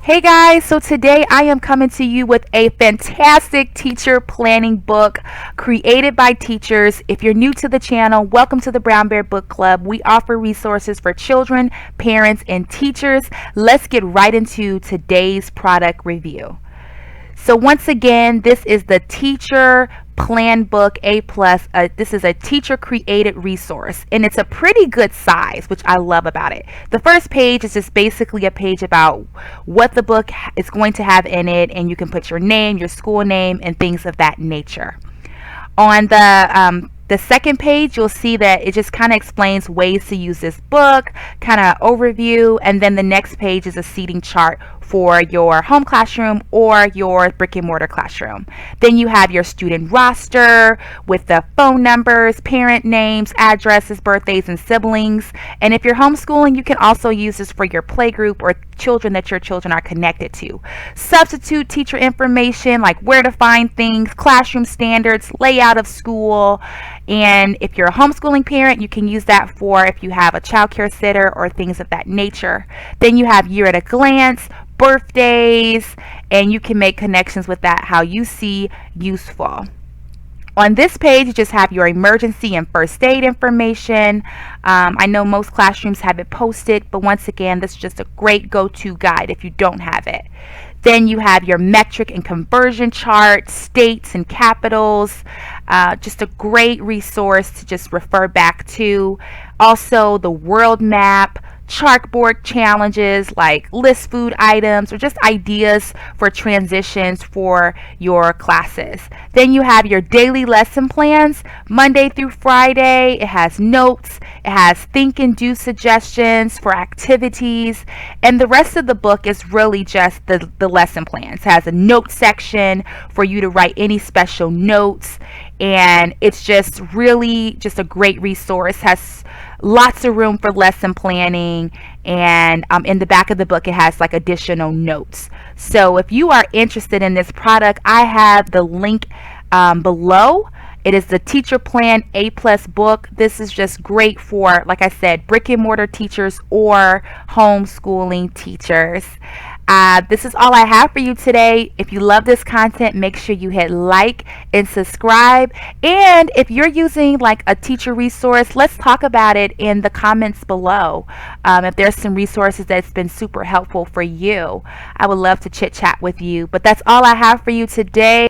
Hey guys, so today I am coming to you with a fantastic teacher planning book created by teachers. If you're new to the channel, welcome to the Brown Bear Book Club. We offer resources for children, parents, and teachers. Let's get right into today's product review. So once again, this is the Teacher Plan Book A+. This is a teacher created resource, and it's a pretty good size, which I love about it. The first page is just basically a page about what the book is going to have in it, and you can put your name, your school name, and things of that nature. On the second page, you'll see that it just kind of explains ways to use this book, kind of overview, and then the next page is a seating chart for your home classroom or your brick and mortar classroom. Then you have your student roster with the phone numbers, parent names, addresses, birthdays, and siblings. And if you're homeschooling, you can also use this for your playgroup or children that your children are connected to. Substitute teacher information like where to find things, classroom standards, layout of school. And if you're a homeschooling parent, you can use that for if you have a child care sitter or things of that nature. Then you have year at a glance, birthdays, and you can make connections with that how you see useful. On this page, you just have your emergency and first aid information. I know most classrooms have it posted, but once again, this is just a great go-to guide if you don't have it. Then you have your metric and conversion chart, states and capitals. Just a great resource to just refer back to. Also, the world map, chalkboard challenges like list food items or just ideas for transitions for your classes. Then you have your daily lesson plans, Monday through Friday. It has notes, it has think and do suggestions for activities, and the rest of the book is really just the lesson plans. It has a note section for you to write any special notes, and it's just really just a great resource. Has lots of room for lesson planning, and in the back of the book it has like additional notes. So if you are interested in this product, I have the link below. It is the Teacher Plan A+ book. This is just great for, like I said, brick and mortar teachers or homeschooling teachers. This is all I have for you today. If you love this content, make sure you hit like and subscribe. And if you're using like a teacher resource, let's talk about it in the comments below. If there's some resources that's been super helpful for you, I would love to chit chat with you. But that's all I have for you today.